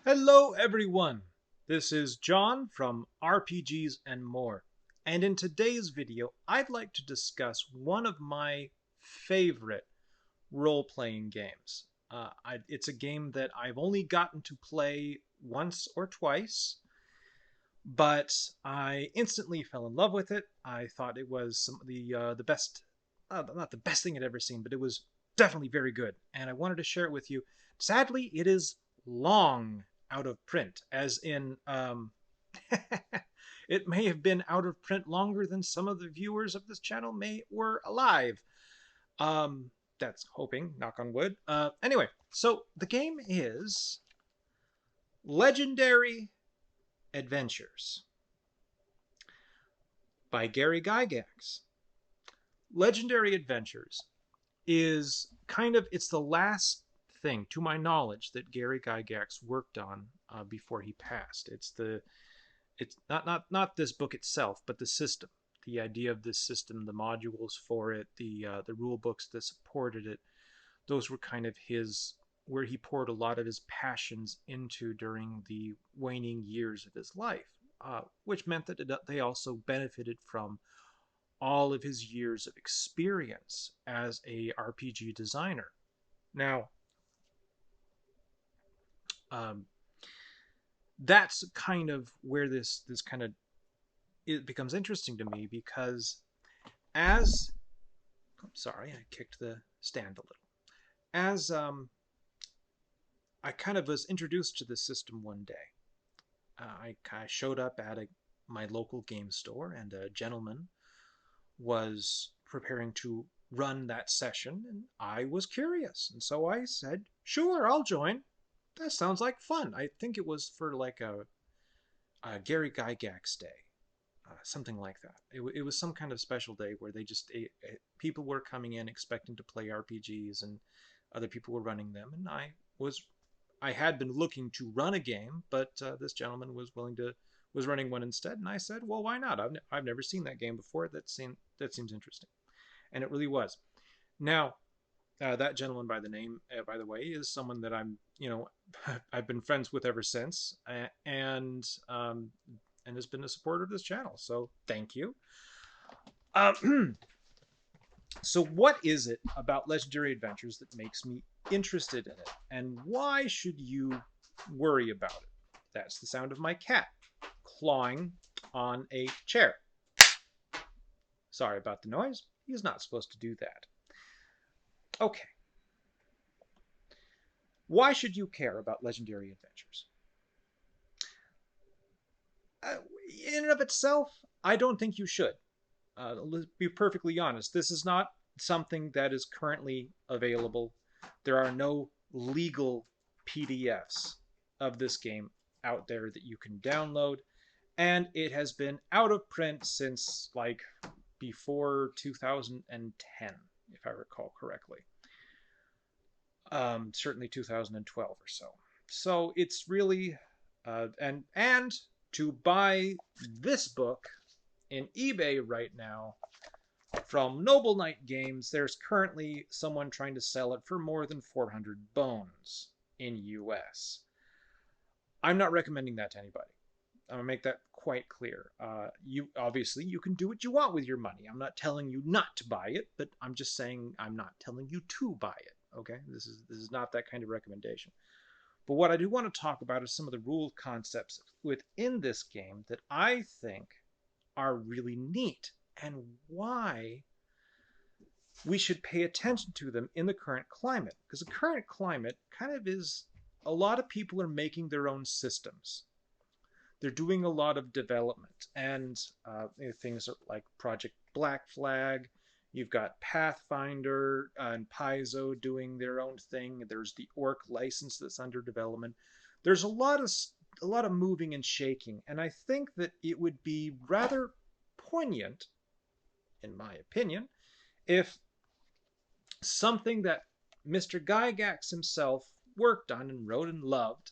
Hello everyone! This is John from RPGs and More, and in today's video I'd like to discuss one of my favorite role-playing games. It's a game that I've only gotten to play once or twice, but I instantly fell in love with it. I thought it was some of the best, not the best thing I'd ever seen, but it was definitely very good, and I wanted to share it with you. Sadly, it is long out of print, as in, it may have been out of print longer than some of the viewers of this channel were alive. Um, that's hoping, knock on wood. Anyway, so the game is Legendary Adventures by Gygax. Legendary Adventures is it's the last thing, to my knowledge, that Gary Gygax worked on before he passed. It's not this book itself, but the system, the idea of this system, the modules for it, the rule books that supported it. Those were kind of where he poured a lot of his passions into during the waning years of his life, which meant that they also benefited from all of his years of experience as a RPG designer. Now, um, that's kind of where this kind of it becomes interesting to me because as sorry, I kicked the stand a little. As I kind of was introduced to this system one day. I showed up at my local game store, and a gentleman was preparing to run that session, and I was curious, and so I said, "Sure, I'll join. That sounds like fun." I think it was for like a Gary Gygax Day, something like that. It was some kind of special day where they just people were coming in expecting to play RPGs, and other people were running them, and I had been looking to run a game, but this gentleman was running one instead, and I said, "Well, why not? I've never seen that game before. That seems interesting," and it really was. Now, that gentleman by the way, is someone that I've been friends with ever since, and has been a supporter of this channel. So thank you. So what is it about Legendary Adventures that makes me interested in it, and why should you worry about it? That's the sound of my cat clawing on a chair. Sorry about the noise. He's not supposed to do that. Okay. Why should you care about Legendary Adventures? In and of itself, I don't think you should. Let's be perfectly honest. This is not something that is currently available. There are no legal PDFs of this game out there that you can download, and it has been out of print since like before 2010, if I recall correctly. Certainly 2012 or so. So it's really and to buy this book in eBay right now from Noble Knight Games, there's currently someone trying to sell it for more than 400 bones in US. I'm not recommending that to anybody. I'm gonna make that quite clear. You can do what you want with your money. I'm not telling you not to buy it, but I'm just saying I'm not telling you to buy it. Okay, this is not that kind of recommendation. But what I do want to talk about is some of the rule concepts within this game that I think are really neat, and why we should pay attention to them in the current climate. Because the current climate kind of is, a lot of people are making their own systems. They're doing a lot of development, and things like Project Black Flag. You've got Pathfinder and Paizo doing their own thing. There's the Orc license that's under development. There's a lot of moving and shaking, and I think that it would be rather poignant, in my opinion, if something that Mr. Gygax himself worked on and wrote and loved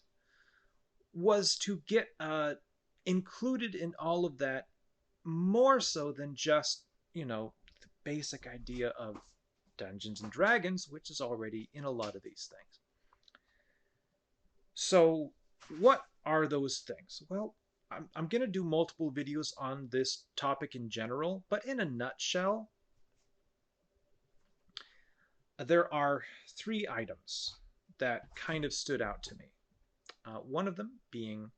was to get included in all of that, more so than just, the basic idea of Dungeons and Dragons, which is already in a lot of these things. So what are those things? Well, I'm going to do multiple videos on this topic in general, but in a nutshell, there are three items that kind of stood out to me. One of them being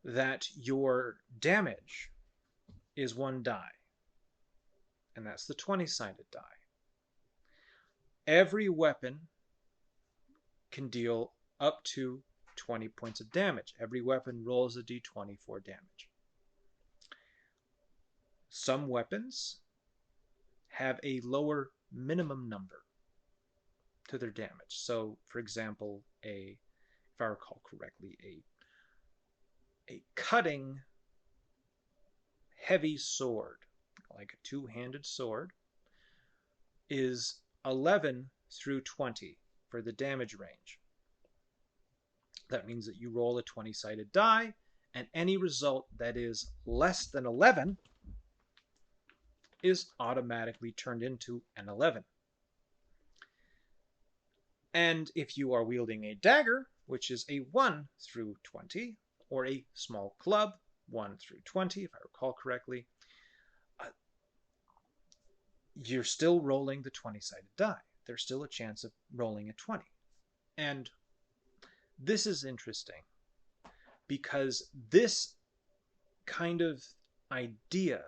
that your damage is one die, and that's the 20-sided die. Every weapon can deal up to 20 points of damage. Every weapon rolls a d20 for damage. Some weapons have a lower minimum number to their damage. So, for example, if I recall correctly, a cutting heavy sword, like a two-handed sword, is 11 through 20 for the damage range. That means that you roll a 20-sided die, and any result that is less than 11 is automatically turned into an 11. And if you are wielding a dagger, which is a 1 through 20, or a small club, 1 through 20, if I recall correctly, you're still rolling the 20-sided die. There's still a chance of rolling a 20. And this is interesting because this kind of idea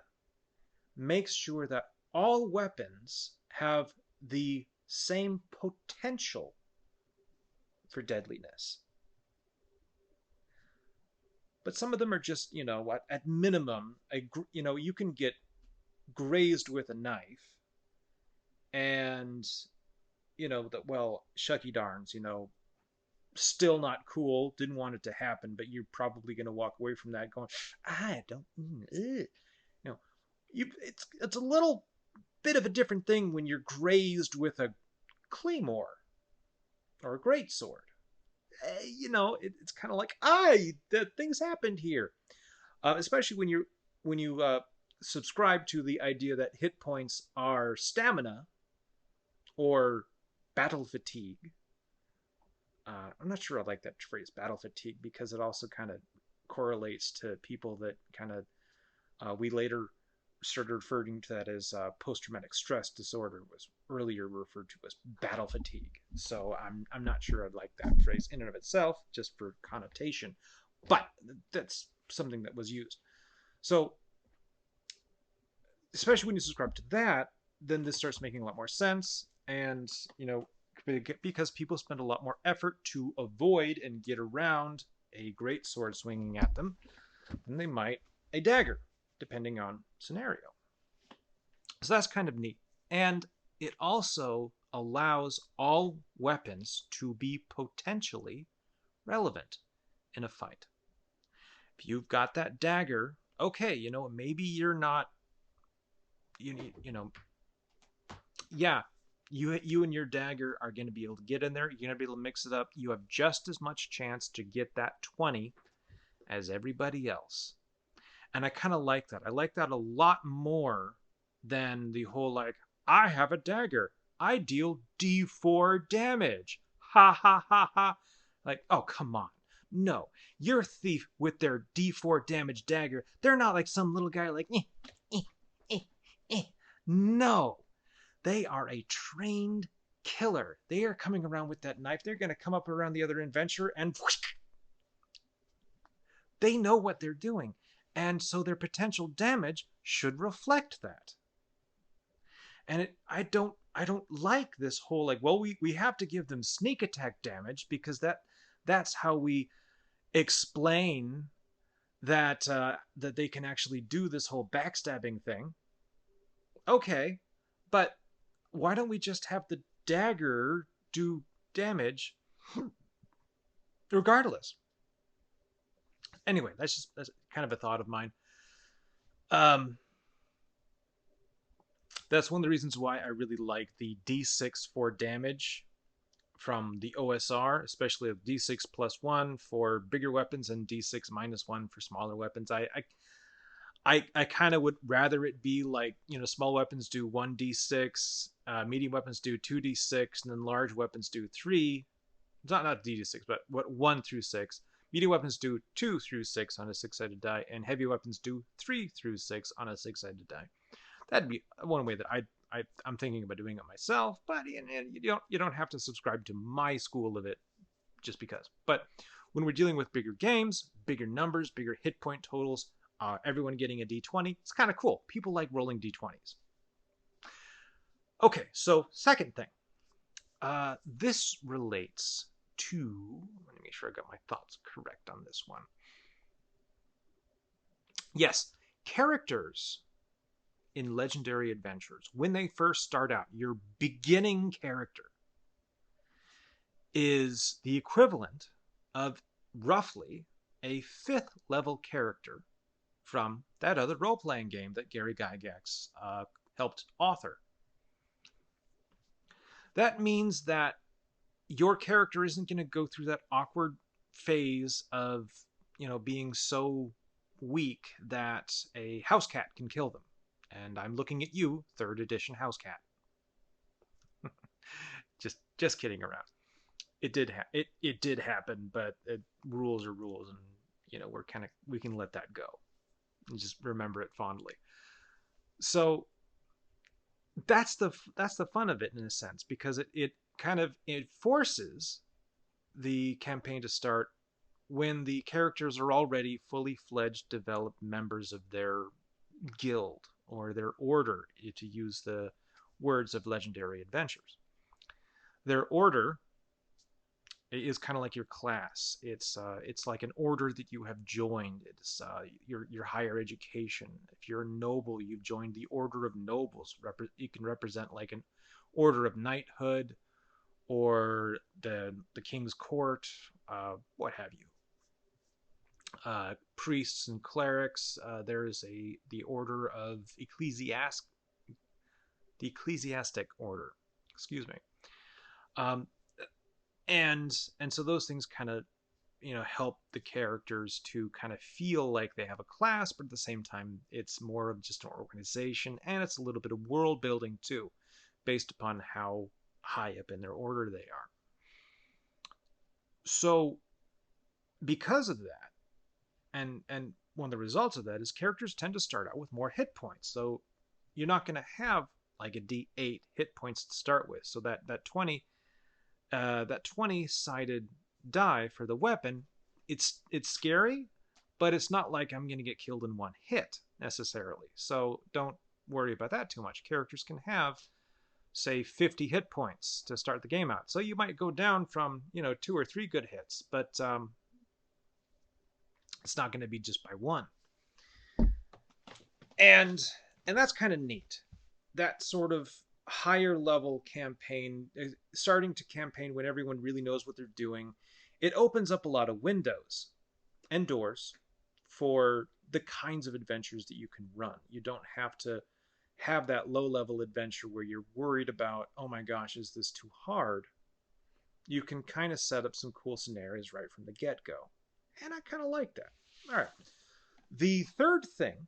makes sure that all weapons have the same potential for deadliness. But some of them are just, at minimum, you can get grazed with a knife and, shucky darns, still not cool, didn't want it to happen, but you're probably going to walk away from that going, I don't, it's a little bit of a different thing when you're grazed with a claymore or a greatsword. It's kind of like, that things happened here. Especially when you subscribe to the idea that hit points are stamina or battle fatigue. I'm not sure I like that phrase, battle fatigue, because it also kind of correlates to people that kind of, we later started referring to that as post-traumatic stress disorder, was earlier referred to as battle fatigue. So I'm not sure I'd like that phrase in and of itself, just for connotation, but that's something that was used. So especially when you subscribe to that, then this starts making a lot more sense. And, because people spend a lot more effort to avoid and get around a great sword swinging at them than they might a dagger, depending on scenario. So that's kind of neat. And it also allows all weapons to be potentially relevant in a fight. If you've got that dagger, okay, maybe you're not, you and your dagger are going to be able to get in there. You're going to be able to mix it up. You have just as much chance to get that 20 as everybody else. And I kind of like that. I like that a lot more than the whole, I have a dagger. I deal D4 damage. Ha ha ha ha. Oh, come on. No, your thief with their D4 damage dagger, they're not like some little guy No, they are a trained killer. They are coming around with that knife. They're going to come up around the other adventurer and whoosh, they know what they're doing. And so their potential damage should reflect that. And I don't like this whole we have to give them sneak attack damage because that's how we explain that that they can actually do this whole backstabbing thing. Okay, but why don't we just have the dagger do damage regardless? Anyway, that's kind of a thought of mine. That's one of the reasons why I really like the D6 for damage from the OSR, especially D6 plus 1 for bigger weapons and D6 minus 1 for smaller weapons. I kind of would rather it be small weapons do 1d6, medium weapons do 2d6, and then large weapons do 3. It's not D6, but what 1 through 6. Medium weapons do 2 through 6 on a 6-sided die, and heavy weapons do 3 through 6 on a 6-sided die. That'd be one way that I'm thinking about doing it myself, but you don't have to subscribe to my school of it just because. But when we're dealing with bigger games, bigger numbers, bigger hit point totals, everyone getting a D20, it's kind of cool. People like rolling D20s. Okay, so second thing. This relates to, let me make sure I got my thoughts correct on this one. Yes, characters in Legendary Adventures, when they first start out, your beginning character is the equivalent of roughly a 5th level character from that other role-playing game that Gary Gygax helped author. That means that your character isn't going to go through that awkward phase of, being so weak that a house cat can kill them. And I'm looking at you, 3rd edition house cat. just kidding around. It did happen, but rules are rules, and we can let that go and just remember it fondly. So that's the fun of it, in a sense, because it forces the campaign to start when the characters are already fully fledged, developed members of their guild or their order, to use the words of Legendary Adventures. Their order is kind of like your class. It's like an order that you have joined. It's your higher education. If you're a noble, you've joined the Order of Nobles. You can represent like an order of knighthood, or the king's court, what have you. Priests and clerics. There is the order of the ecclesiastic order. Excuse me. And so those things kind of, help the characters to kind of feel like they have a class, but at the same time, it's more of just an organization, and it's a little bit of world building too, based upon how high up in their order they are. So because of that, and one of the results of that is characters tend to start out with more hit points. So you're not going to have like a D8 hit points to start with. So that 20-sided die for the weapon, it's scary, but it's not like I'm going to get killed in one hit necessarily. So don't worry about that too much. Characters can have, say, 50 hit points to start the game out. So you might go down from, 2 or 3 good hits, but it's not going to be just by one. And that's kind of neat. That sort of higher level campaign, starting to campaign when everyone really knows what they're doing, it opens up a lot of windows and doors for the kinds of adventures that you can run. You don't have to have that low level adventure where you're worried about, oh my gosh, is this too hard? You can kind of set up some cool scenarios right from the get-go. And I kind of like that. All right. The third thing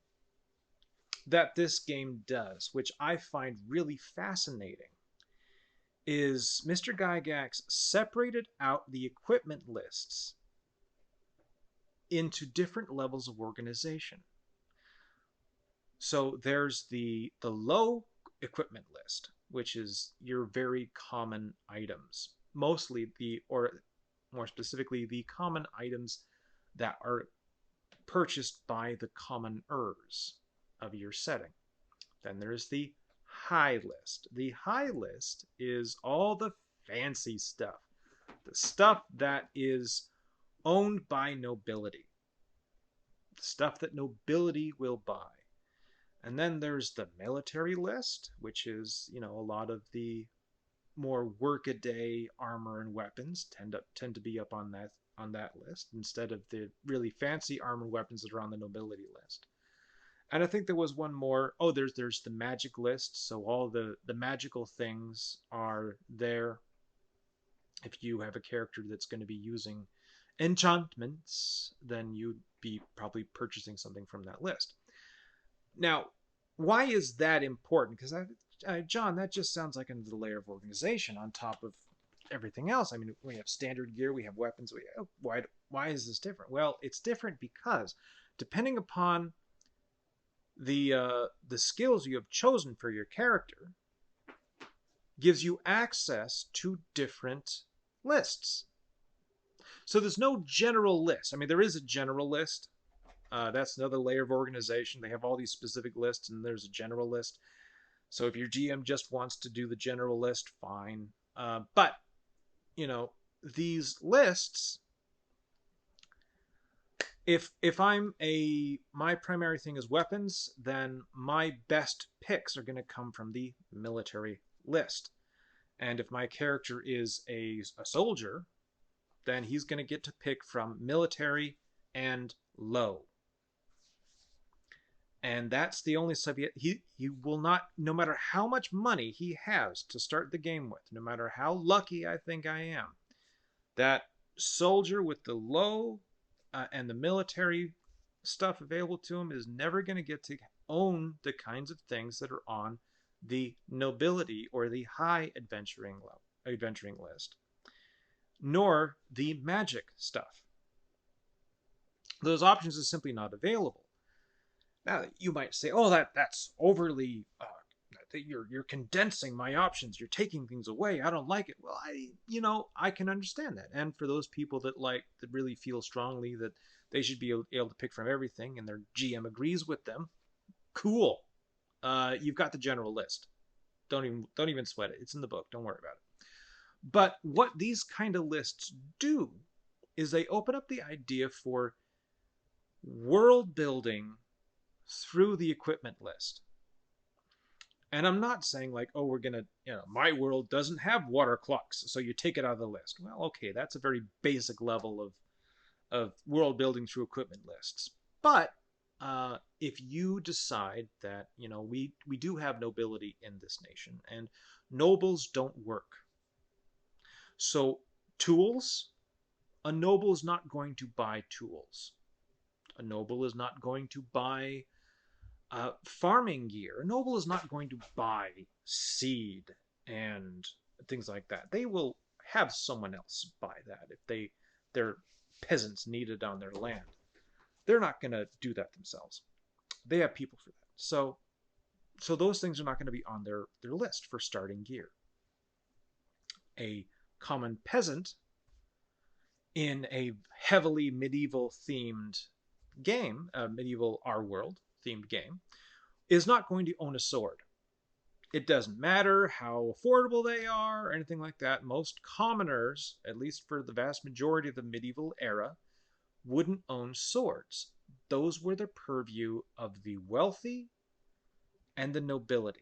that this game does, which I find really fascinating, is Mr. Gygax separated out the equipment lists into different levels of organization. So there's the low equipment list, which is your very common items, mostly or more specifically, the common items that are purchased by the commoners of your setting. Then there's the high list. The high list is all the fancy stuff, the stuff that is owned by nobility, the stuff that nobility will buy. And then there's the military list, which is, a lot of the more workaday armor and weapons tend to be up on that list, instead of the really fancy armor weapons that are on the nobility list. And I think there was one more. Oh, there's the magic list. So all the magical things are there. If you have a character that's going to be using enchantments, then you'd be probably purchasing something from that list. Now, why is that important? Because John, that just sounds like another layer of organization on top of everything else. I mean, we have standard gear, we have weapons. Why is this different? Well, it's different because depending upon the skills you have chosen for your character, gives you access to different lists. So there's no general list. I mean, there is a general list. That's another layer of organization. They have all these specific lists, and there's a general list. So if your GM just wants to do the general list, fine. But, you know, these lists, if my primary thing is weapons, then my best picks are going to come from the military list. And if my character is a soldier, then he's going to get to pick from military and low. And that's the only sub he will not, no matter how much money he has to start the game with, no matter how lucky I think I am, that soldier with the low and the military stuff available to him is never going to get to own the kinds of things that are on the nobility or the high adventuring list, nor the magic stuff. Those options are simply not available. Now, you might say, oh, that's overly, you're condensing my options. You're taking things away. I don't like it. Well, I can understand that. And for those people that really feel strongly that they should be able to pick from everything and their GM agrees with them, cool. You've got the general list. Don't even sweat it. It's in the book. Don't worry about it. But what these kind of lists do is they open up the idea for world building through the equipment list. And I'm not saying like, oh, we're going to, my world doesn't have water clocks, so you take it out of the list. Well, okay, that's a very basic level of world building through equipment lists. But if you decide that, we do have nobility in this nation, and nobles don't work. So tools, a noble is not going to buy tools. A noble is not going to buy farming gear. A noble is not going to buy seed and things like that. They will have someone else buy that if they're peasants needed on their land. They're not going to do that themselves. They have people for that. So those things are not going to be on their list for starting gear. A common peasant in a heavily medieval themed game, a medieval our world themed game, is not going to own a sword. It doesn't matter how affordable they are or anything like that. Most commoners, at least for the vast majority of the medieval era, wouldn't own swords. Those were the purview of the wealthy and the nobility.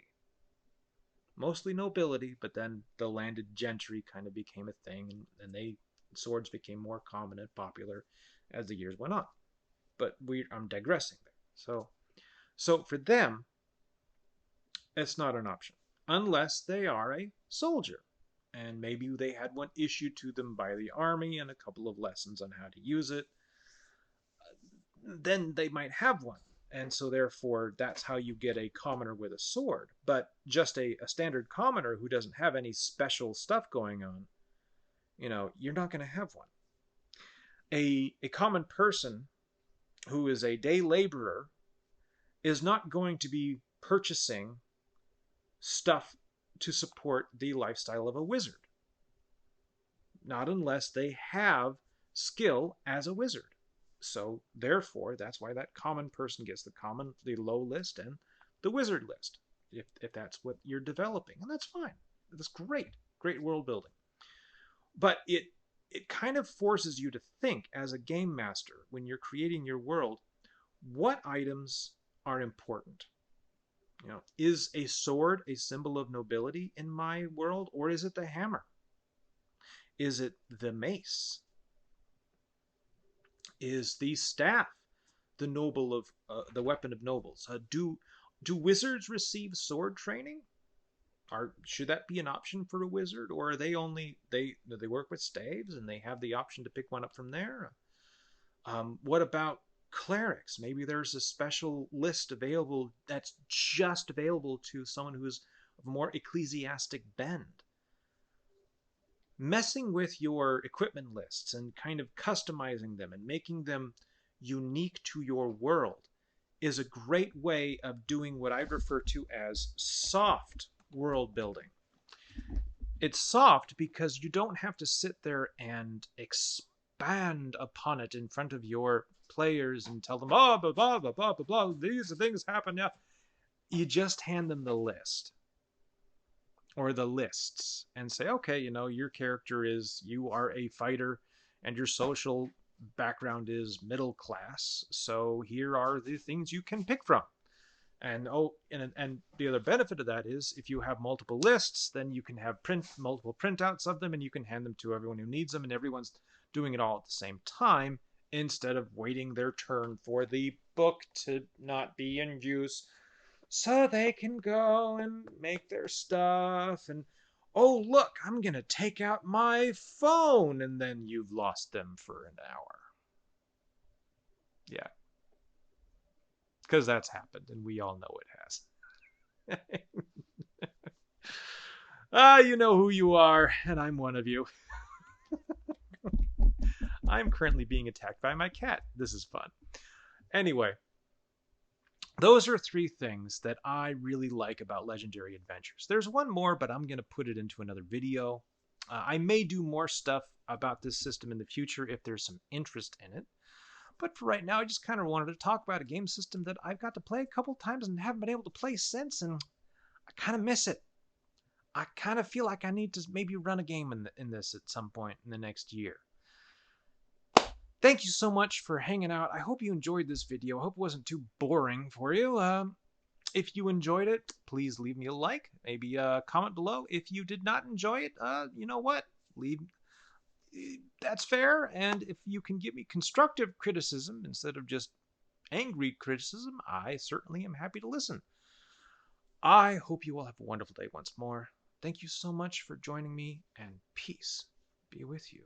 Mostly nobility, but then the landed gentry kind of became a thing, and swords became more common and popular as the years went on. But I'm digressing there. So for them, it's not an option unless they are a soldier, and maybe they had one issued to them by the army and a couple of lessons on how to use it. Then they might have one, and so therefore that's how you get a commoner with a sword. But just a standard commoner who doesn't have any special stuff going on, you're not going to have one. A common person who is a day laborer is not going to be purchasing stuff to support the lifestyle of a wizard. Not unless they have skill as a wizard. So therefore, that's why that common person gets the low list and the wizard list, if that's what you're developing. And that's fine. That's great world building. But it kind of forces you to think as a game master when you're creating your world, what items are important? Is a sword a symbol of nobility in my world, or is it the hammer? Is it the mace? Is the staff the weapon of nobles? Do wizards receive sword training? Should that be an option for a wizard, or are they only they work with staves and they have the option to pick one up from there? What about clerics? Maybe there's a special list available that's just available to someone who's of more ecclesiastic bend. messing with your equipment lists and kind of customizing them and making them unique to your world is a great way of doing what I refer to as soft world building. It's soft because you don't have to sit there and expand upon it in front of your players and tell them, oh, blah, blah, blah, blah, blah, blah, these things happen. Yeah. You just hand them the list or the lists and say, okay, you know, your character is, you are a fighter and your social background is middle class. So here are the things you can pick from. And and the other benefit of that is if you have multiple lists, then you can have multiple printouts of them and you can hand them to everyone who needs them and everyone's doing it all at the same time instead of waiting their turn for the book to not be in use so they can go and make their stuff and oh look, I'm going to take out my phone and then you've lost them for an hour. Yeah. Because that's happened and we all know it has. You know who you are, and I'm one of you. I'm currently being attacked by my cat. This is fun. Anyway, those are 3 things that I really like about Legendary Adventures. There's one more, but I'm going to put it into another video. I may do more stuff about this system in the future if there's some interest in it. But for right now, I just kind of wanted to talk about a game system that I've got to play a couple times and haven't been able to play since, and I kind of miss it. I kind of feel like I need to maybe run a game in this at some point in the next year. Thank you so much for hanging out. I hope you enjoyed this video. I hope it wasn't too boring for you. If you enjoyed it, please leave me a like. Maybe a comment below. If you did not enjoy it, you know what? That's fair. And if you can give me constructive criticism instead of just angry criticism, I certainly am happy to listen. I hope you all have a wonderful day once more. Thank you so much for joining me, and peace be with you.